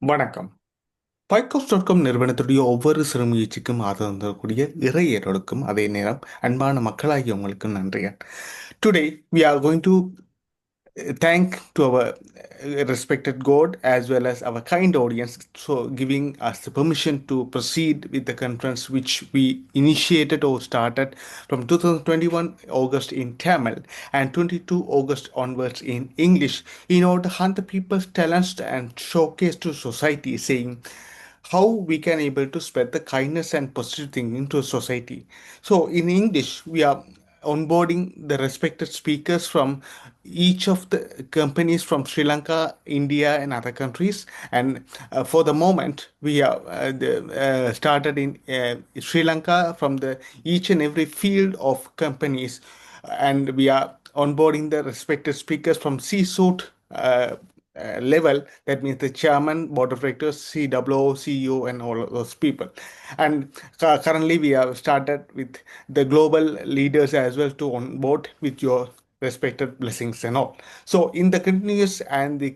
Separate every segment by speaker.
Speaker 1: வணக்கம். பைக்கோஸ்.com நிறுவனத்துடைய ஒவ்வொரு சிறு முயற்சிக்கும் ஆதரவு தரக்கூடிய இறையர்களுக்கும் அதே நேரம் அன்பான மக்களாகிய உங்களுக்கும் நன்றிகள். Today we are going to thank to our respected God as well as our kind audience for giving us the permission to proceed with the conference which we initiated or started from 2021 August in Tamil and 22 August onwards in English in order to hunt the people's talents and showcase to society saying how we can able to spread the kindness and positive thinking to society. So in English, we are onboarding the respected speakers from each of the companies from Sri Lanka, India, and other countries. And for the moment, we are started in Sri Lanka from the each and every field of companies, and we are onboarding the respected speakers from C-suite level. That means the chairman, board of directors, COO, CEO, and all of those people. And currently, we have started with the global leaders as well to onboard with your respected blessings and all. So, in the continuous and the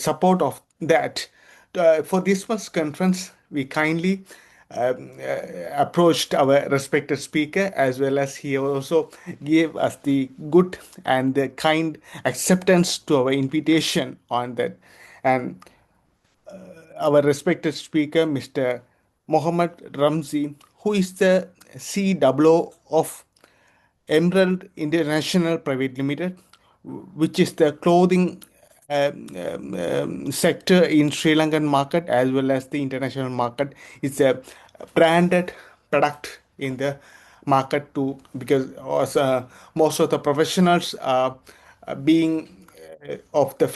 Speaker 1: support of that, for this month's conference, we kindly approached our respected speaker as well as he also gave us the good and the kind acceptance to our invitation on that. And our respected speaker, Mr. Mohammed Ramzi, who is the COO of Emerald International Private Limited, which is the clothing sector in Sri Lankan market as well as the international market. It's a branded product in the market too, because most of the professionals are being of the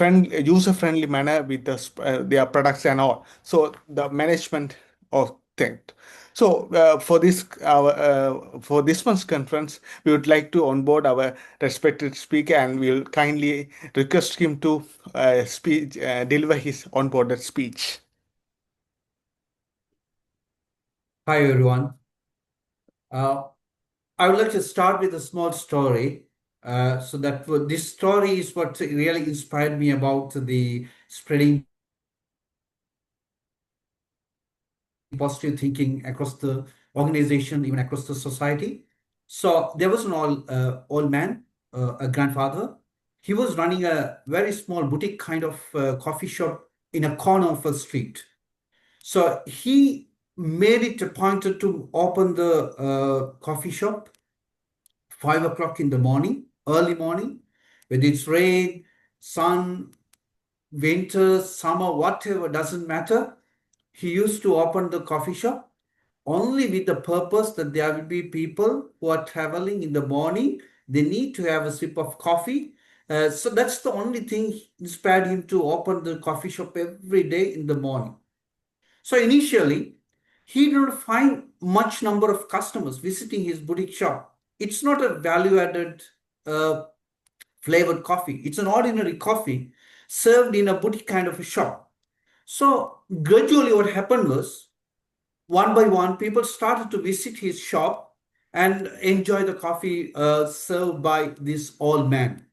Speaker 1: user friendly manner with their products and all. So the management of that. So for this month's conference, we would like to onboard our respected speaker, and we'll kindly request him to deliver his onboarded speech.
Speaker 2: Hi everyone. Uh, I would like to start with a small story. This story is what really inspired me about the spreading positive thinking across the organization, even across the society. So there was an old man, a grandfather. He was running a very small boutique kind of coffee shop in a corner of a street. So he made it a pointer to open the coffee shop 5 o'clock in the morning, early morning, whether it's rain, sun, winter, summer, whatever, doesn't matter. He used to open the coffee shop only with the purpose that there will be people who are traveling in the morning. They need to have a sip of coffee. So that's the only thing inspired him to open the coffee shop every day in the morning. So initially, he did not find much number of customers visiting his boutique shop. It's not a value-added uh, flavored coffee. It's an ordinary coffee served in a boutique kind of a shop. So gradually what happened was, one by one, people started to visit his shop and enjoy the coffee served by this old man.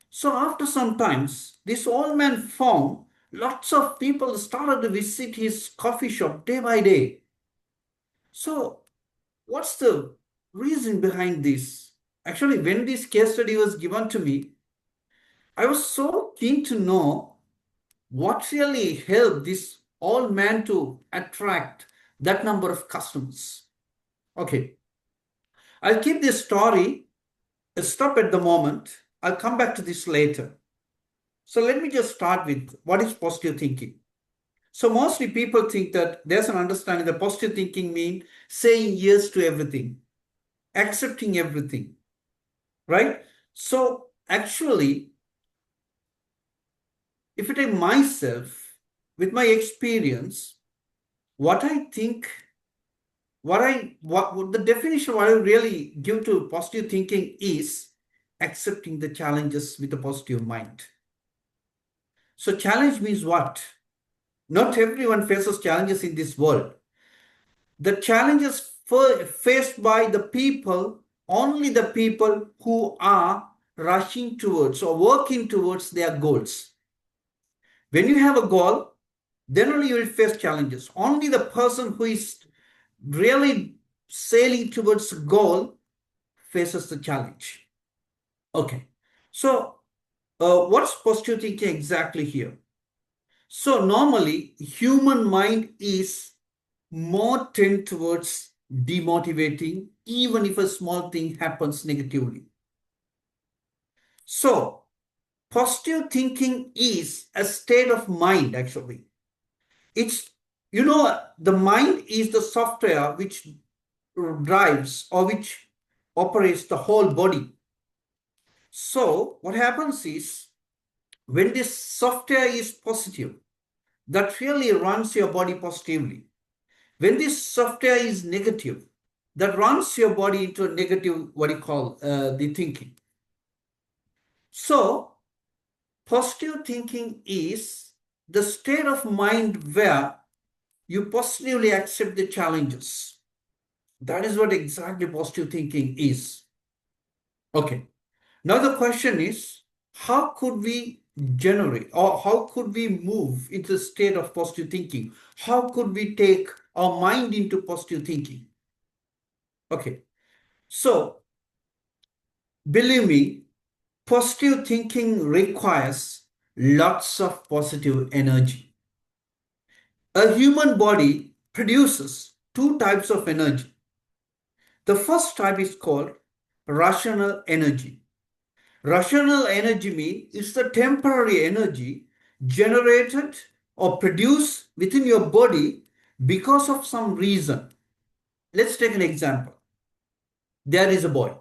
Speaker 2: So after some times, this old man found lots of people started to visit his coffee shop day by day. So what's the reason behind this? Actually, when this case study was given to me, I was so keen to know what really helped this old man to attract that number of customers. Okay, I'll keep this story a stop at the moment. I'll come back to this later. So let me just start with what is positive thinking. So mostly people think that there's an understanding that positive thinking means saying yes to everything, accepting everything, right? So actually, if I take myself with my experience, what I think, what the definition what I really give to positive thinking is accepting the challenges with a positive mind. So challenge means what? Not everyone faces challenges in this world. The challenges faced by the people, only the people who are rushing towards or working towards their goals. When you have a goal, then only you will face challenges. Only the person who is really sailing towards the goal faces the challenge. Okay. So, what's positive thinking exactly here? So, normally, human mind is more tend towards demotivating, even if a small thing happens negatively. So, positive thinking is a state of mind, actually. It's, the mind is the software which drives or which operates the whole body. So, what happens is when this software is positive, that really runs your body positively. When this software is negative, that runs your body into a negative, what you call the thinking. So, positive thinking is the state of mind where you positively accept the challenges. That is what exactly positive thinking is. Okay. Now the question is, how could we generate or how could we move into a state of positive thinking? How could we take our mind into positive thinking? Okay. So, believe me, positive thinking requires lots of positive energy. A human body produces two types of energy. The first type is called rational energy. Rational energy means it's the temporary energy generated or produced within your body because of some reason. Let's take an example. There is a boy.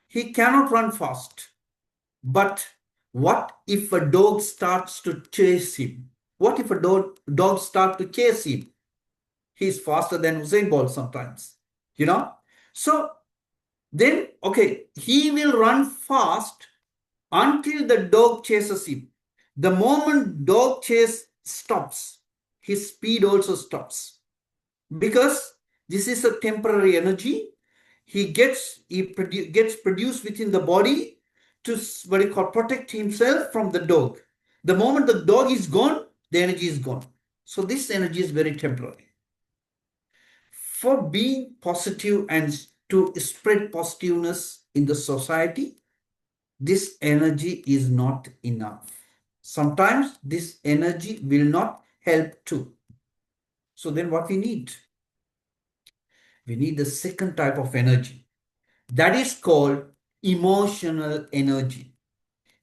Speaker 2: He cannot run fast. But what if a dog starts to chase him? What if a dog starts to chase him? He's faster than Usain Bolt sometimes, you know? So then, okay, he will run fast until the dog chases him. The moment dog chase stops, his speed also stops because this is a temporary energy. He gets produced within the body to what you call protect himself from the dog. The moment the dog is gone, the energy is gone. So this energy is very temporary. For being positive and to spread positiveness in the society, this energy is not enough. Sometimes this energy will not help too. So then what we need? We need the second type of energy. That is called emotional energy.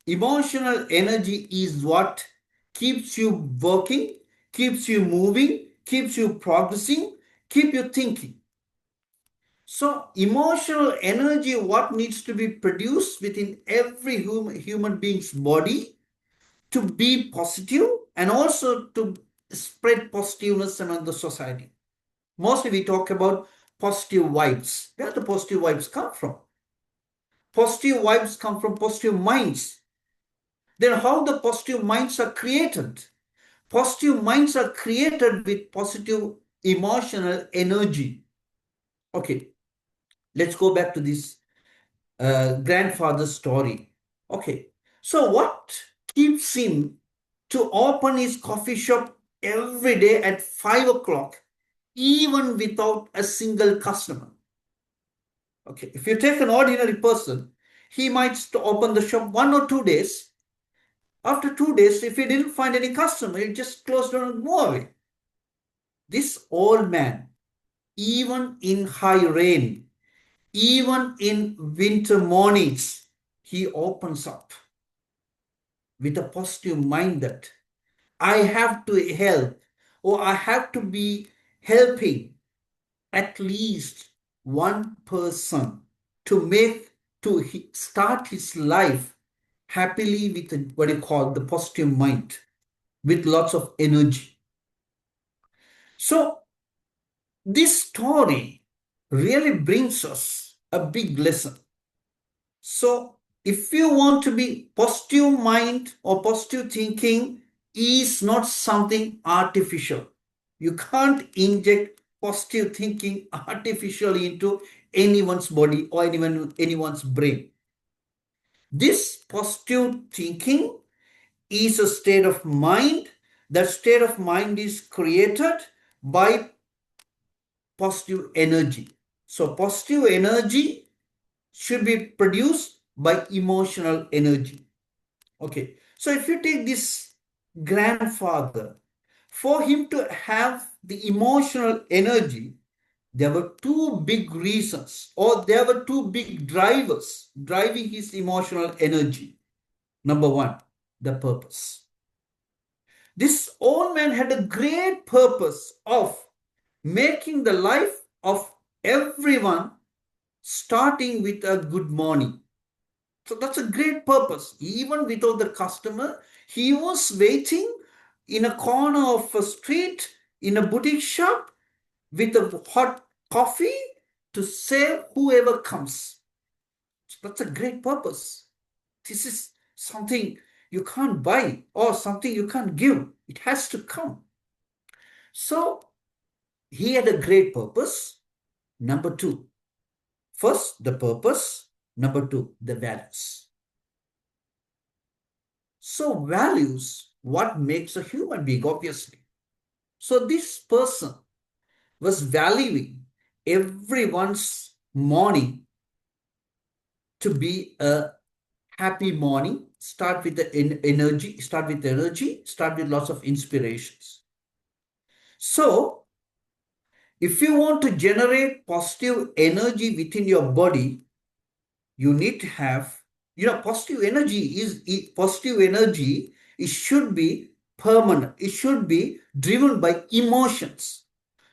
Speaker 2: Emotional energy is what keeps you working, keeps you moving, keeps you progressing, keep you thinking. So emotional energy, what needs to be produced within every human being's body to be positive and also to spread positiveness among the society. Mostly we talk about positive vibes. Where do the positive vibes come from? Positive vibes come from positive minds. Then how the positive minds are created? Positive minds are created with positive emotional energy. Okay, let's go back to this grandfather's story. Okay, so what keeps him to open his coffee shop every day at 5 o'clock, even without a single customer? Okay, if you take an ordinary person, he might open the shop 1 or 2 days. After 2 days, if he didn't find any customer, he just closed down and go away. This old man, even in high rain, even in winter mornings, he opens up with a positive mind that I have to help or I have to be helping at least one person to make to start his life happily with what you call the positive mind with lots of energy. So this story really brings us a big lesson. So if you want to be positive mind or positive thinking is not something artificial. You can't inject positive thinking artificially into anyone's body or anyone's brain. This positive thinking is a state of mind That state of mind is created by positive energy. So, positive energy should be produced by emotional energy. Okay, so if you take this grandfather, for him to have the emotional energy, there were two big reasons, or there were two big drivers driving his emotional energy. Number one, the purpose. This old man had a great purpose of making the life of everyone starting with a good morning. So that's a great purpose. Even without the customer, he was waiting in a corner of a street, in a boutique shop, with a hot coffee to serve whoever comes. So that's a great purpose. This is something you can't buy or something you can't give. It has to come. So he had a great purpose. Number two, first, the purpose. Number two, the values. So, values, what makes a human being, obviously. So, this person was valuing everyone's morning to be a happy morning. Start with the energy, start with lots of inspirations. So, if you want to generate positive energy within your body, you need to have, positive energy positive energy. It should be permanent. It should be driven by emotions.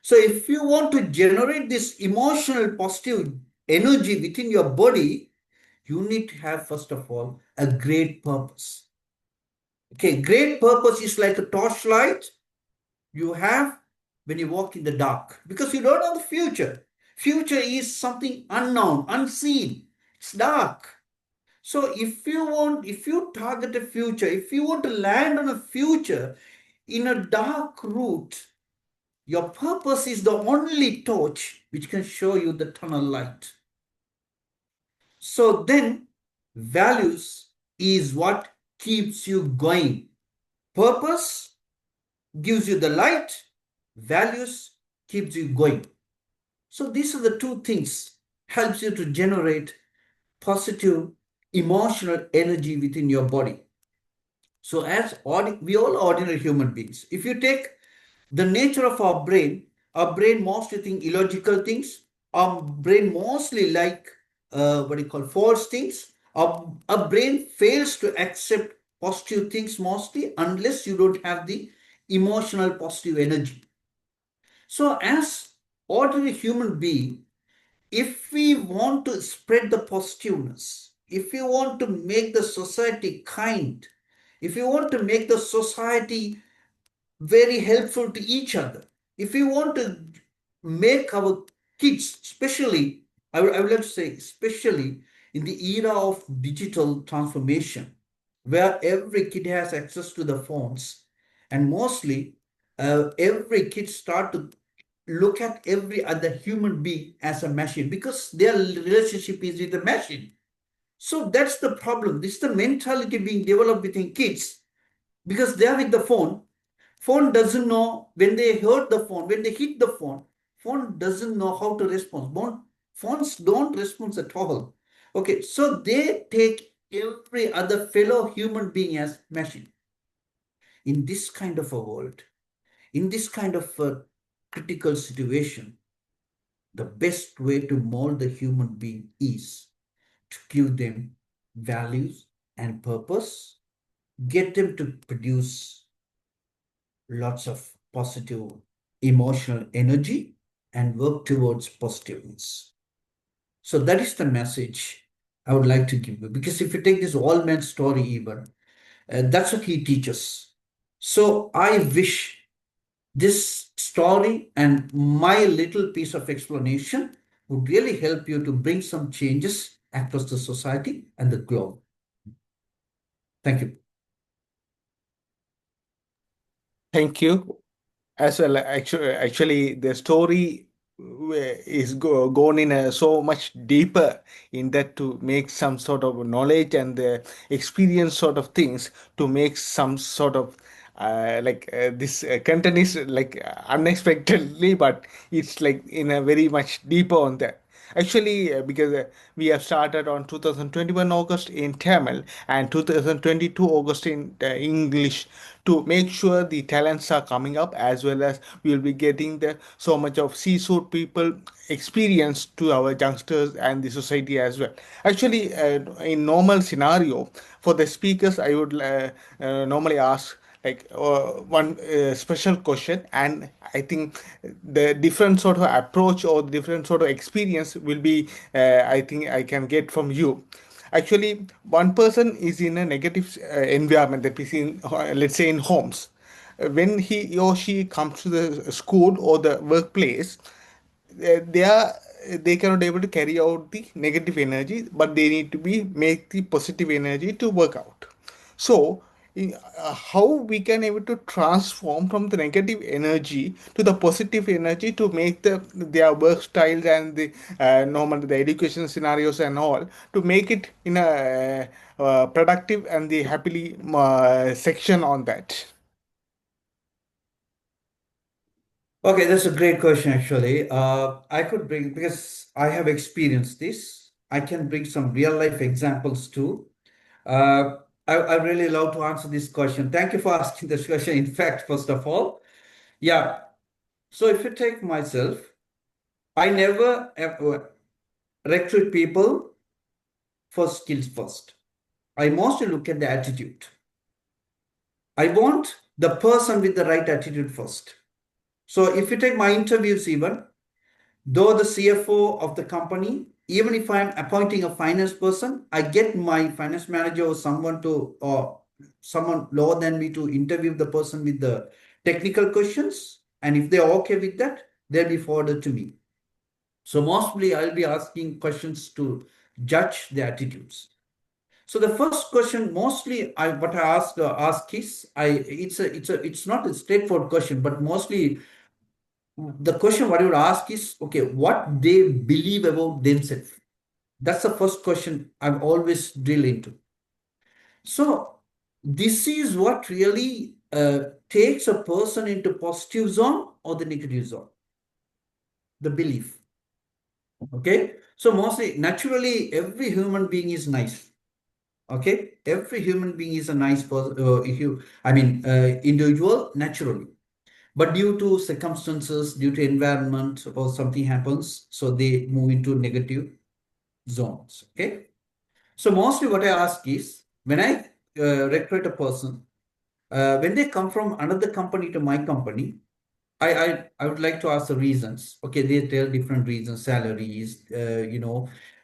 Speaker 2: So if you want to generate this emotional positive energy within your body, you need to have, first of all, a great purpose. Okay, great purpose is like a torchlight you have when you walk in the dark, because you don't know the future. Future is something unknown, unseen. It's dark. So if you target a future, if you want to land on a future in a dark route, your purpose is the only torch which can show you the tunnel light. So then, values is what keeps you going. Purpose gives you the light, values keeps you going. So these are the two things helps you to generate positive emotional energy within your body. So, we all are ordinary human beings. If you take the nature of our brain mostly think illogical things. Our brain mostly like what you call false things. Our brain fails to accept positive things mostly unless you don't have the emotional positive energy. So, as ordinary human being, if we want to spread the positiveness, if we want to make the society kind, if we want to make the society very helpful to each other, if we want to make our kids, especially, I would like to say, especially in the era of digital transformation, where every kid has access to the phones, and mostly every kid start to look at every other human being as a machine because their relationship is with the machine. So that's the problem. This is the mentality being developed within kids because they are with the phone. Phone doesn't know when they hurt the phone, when they hit the phone. Phone doesn't know how to respond. Phones don't respond at all. Okay, so they take every other fellow human being as machine. In this kind of a world, in this kind of a critical situation, the best way to mold the human being is to give them values and purpose, get them to produce lots of positive emotional energy and work towards positiveness. So that is the message I would like to give you. Because if you take this old man story, even that's what he teaches. So I wish this story and my little piece of explanation would really help you to bring some changes across the society and the globe. Thank you.
Speaker 1: Thank you. As well, actually, the story is gone in so much deeper in that to make some sort of knowledge and the experience sort of things to make some sort of this content is unexpectedly, but it's like in a very much deeper on that. Actually, because we have started on 2021 August in Tamil and 2022 August in English to make sure the talents are coming up, as well as we will be getting the so much of C-suite people experience to our youngsters and the society as well. Actually, in normal scenario for the speakers, I would normally ask one special question, and I think the different sort of approach or different sort of experience will be I think I can get from you. Actually, one person is in a negative environment, that is in let's say in homes. When he or she comes to the school or the workplace, they are they cannot able to carry out the negative energy, but they need to be make the positive energy to work out. So how we can able to transform from the negative energy to the positive energy to make their work styles and the normal the education scenarios and all, to make it in a productive and the happily section on that.
Speaker 2: Okay, that's a great question, actually. I could bring, because I have experienced this, I can bring some real life examples too. Uh, I really love to answer this question. Thank you for asking this question. In fact, first of all, yeah. So if you take myself, I never ever recruit people for skills first. I mostly look at the attitude. I want the person with the right attitude first. So if you take my interviews, even though the CFO of the company, even if I'm appointing a finance person, I get my finance manager or someone to, or someone lower than me to interview the person with the technical questions. And if they're okay with that, they'll be forwarded to me. So mostly I'll be asking questions to judge the attitudes. So the first question, mostly, I what I ask is, it's not a straightforward question, but mostly the question what you would ask is, okay, what they believe about themselves. That's the first question I've always drill into. So this is what really takes a person into positive zone or the negative zone, the belief. Okay, so mostly naturally every human being is nice. Okay, every human being is a nice person. Individual naturally. But due to circumstances, due to environment, or something happens, so they move into negative zones. Okay. So mostly what I ask is, when I recruit a person, when they come from another company to my company, I would like to ask the reasons. Okay, they tell different reasons, salaries, they're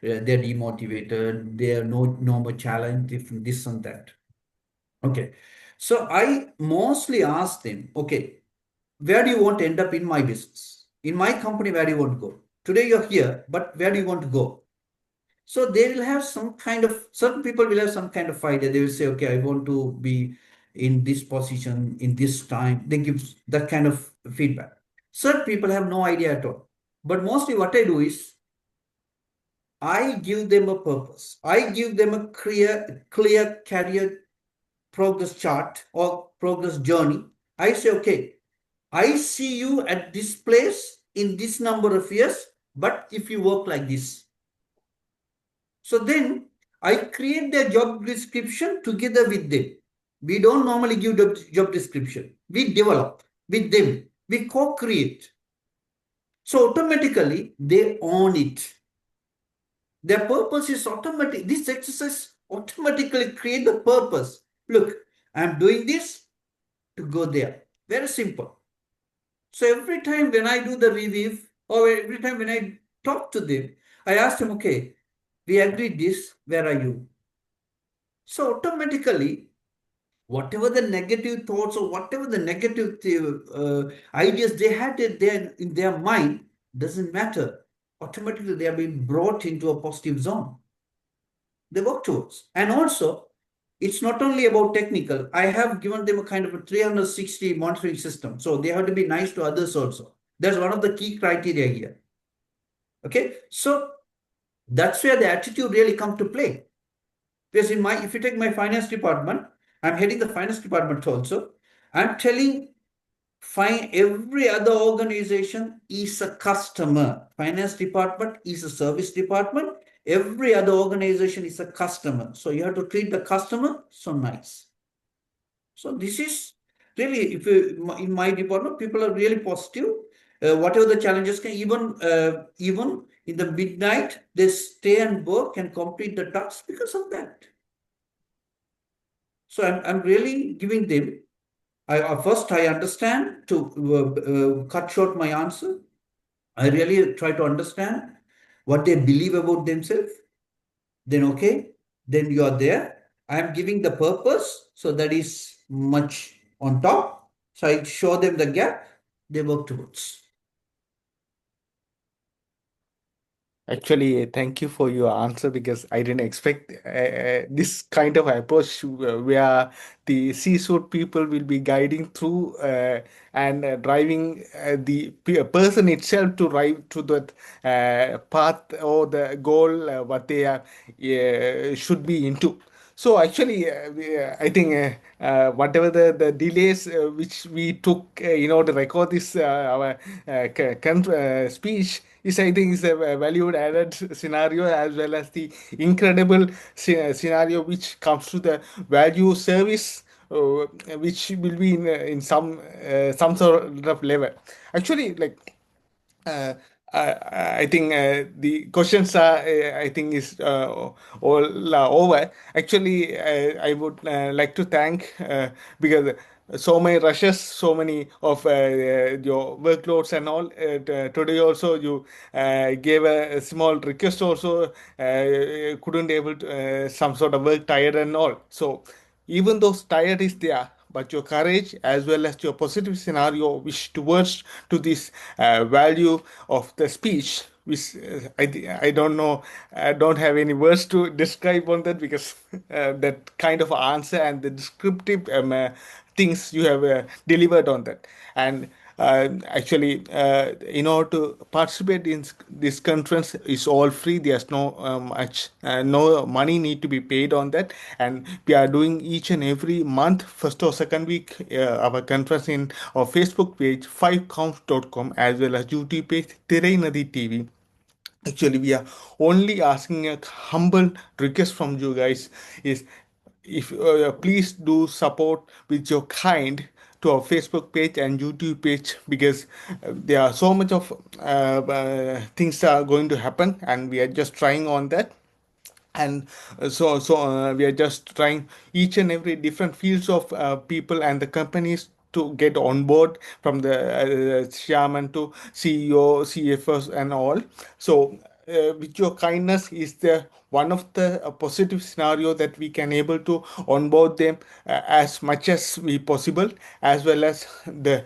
Speaker 2: demotivated, they have no more challenge, different this and that. Okay. So I mostly ask them, okay, where do you want to end up in my business? In my company, where do you want to go? Today you're here, but where do you want to go? So they will have some kind of, certain people will have some kind of idea. They will say, okay, I want to be in this position, in this time. They give that kind of feedback. Certain people have no idea at all. But mostly what I do is, I give them a purpose. I give them a clear career progress chart or progress journey. I say, okay, I see you at this place in this number of years, but if you work like this. So then I create their job description together with them. We don't normally give the job description. We develop with them. We co-create. So automatically they own it. Their purpose is automatic. This exercise automatically create the purpose. Look, I'm doing this to go there. Very simple. So every time when I do the review, or every time when I talk to them, I ask them, okay, we agreed this, where are you? So automatically, whatever the negative thoughts or whatever the negative ideas they had in their mind, doesn't matter. Automatically, they are being brought into a positive zone. They work towards. And also, it's not only about technical. I have given them a kind of a 360 monitoring system. So they have to be nice to others also. That's one of the key criteria here. Okay. So that's where the attitude really come to play. Because if you take my finance department, I'm heading the finance department also. I'm telling, find every other organization is a customer. Finance department is a service department. Every other organization is a customer. So you have to treat the customer so nice. So this is really, if you, in my department, people are really positive. Whatever the challenges can, even in the midnight, they stay and work and complete the task because of that. So I'm really giving them. First I understand to cut short my answer. I really try to understand what they believe about themselves. Then okay, then you are there. I am giving the purpose, so that is much on top. So I show them the gap, they work towards.
Speaker 1: Actually, thank you for your answer because I didn't expect this kind of approach where the C-suite people will be guiding through and driving the person itself to drive to that path or the goal what they are should be into. So actually, I think whatever the delays which we took in order to record this our speech is, I think, is a valued added scenario as well as the incredible scenario which comes to the value service. Which will be in some sort of level. Actually, like I think the questions are, I think, is all over. Actually, I would like to thank because so many rushes, so many of your workloads and all. Today also you gave a small request also. Couldn't able to some sort of work tired and all. So even though tired is there, but your courage as well as your positive scenario wish towards to this value of the speech, which I don't know, I don't have any words to describe on that because that kind of answer and the descriptive things you have delivered on that. And actually, in order to participate in this conference is all free. There's no no money need to be paid on that, and we are doing each and every month, first or second week, our conference in our Facebook page 5counts.com as well as YouTube page Nadi TV. Actually, we are only asking a humble request from you guys is if please do support with your kind to our Facebook page and YouTube page because there are so much of things are going to happen and we are just trying on that. And we are just trying each and every different fields of people and the companies to get on board from the chairman to CEO, CFOs and all. So with your kindness is the one of the positive scenario that we can able to onboard them as much as we possible, as well as the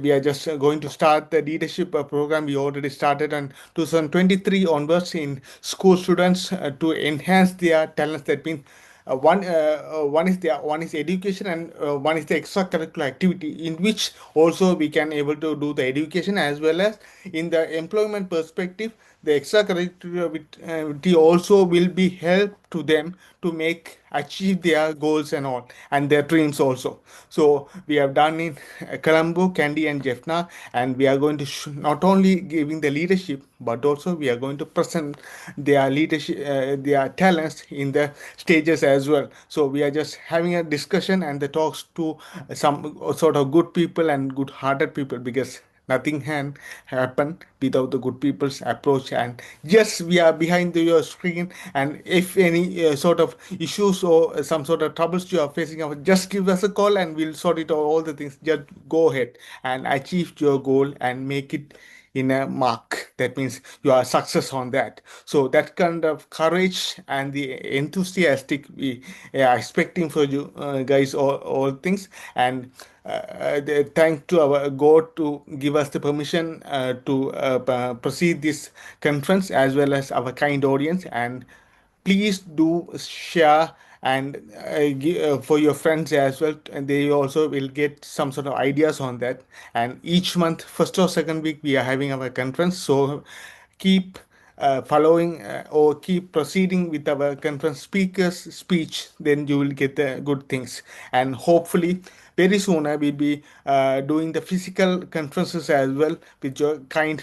Speaker 1: we are just going to start the leadership program we already started on 2023 onwards in school students to enhance their talents. That means one is education and one is the extracurricular activity in which also we can able to do the education as well as in the employment perspective the extracurricular activity also will be help to them to make achieve their goals and all and their dreams also. So we have done in Colombo, Candy and Jaffna, and we are going to not only giving the leadership but also we are going to present their leadership their talents in the stages as well. So we are just having a discussion and the talks to some sort of good people and good hearted people because nothing can happen without the good people's approach. And yes, we are behind your screen, and if any sort of issues or some sort of troubles you are facing, just give us a call and we'll sort it out. All the things, just go ahead and achieve your goal and make it in a mark. That means you are success on that. So that kind of courage and the enthusiastic we are expecting for you guys all things. And thank to our God to give us the permission to proceed this conference as well as our kind audience. And please do share and for your friends as well, and they also will get some sort of ideas on that. And each month, first or second week, we are having our conference. So keep following or keep proceeding with our conference speakers speech, then you will get the good things. And hopefully very soon I will be doing the physical conferences as well with your kind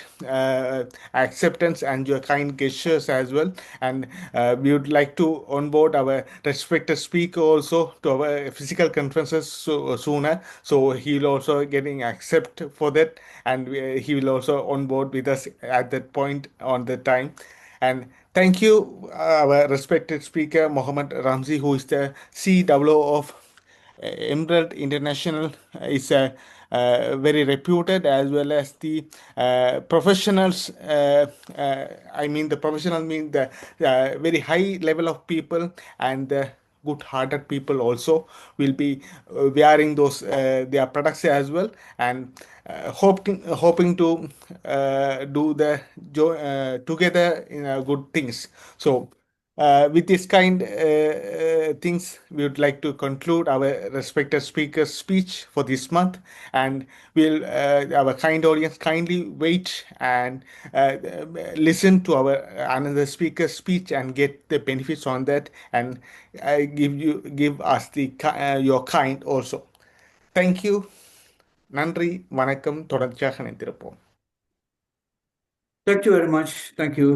Speaker 1: acceptance and your kind gestures as well. And we would like to onboard our respected speaker also to our physical conferences sooner. So he'll also getting accept for that, and he will also on board with us at that point on the time. And thank you, our respected speaker, Mohammed Ramzi, who is the COO of Emerald International. Is a very reputed as well as the professionals. I mean, the professional mean the very high level of people, and the good-hearted people also will be wearing those their products as well, and hoping to do the together in good things. So with this kind things, we would like to conclude our respected speaker's speech for this month, and we'll our kind audience kindly wait and listen to our another speaker's speech and get the benefits on that, and give us the your kind also. Thank you. நன்றி, வணக்கம். தொடர்ச்சியாக இணைந்திருப்போம்.
Speaker 2: Thank you very much. Thank you.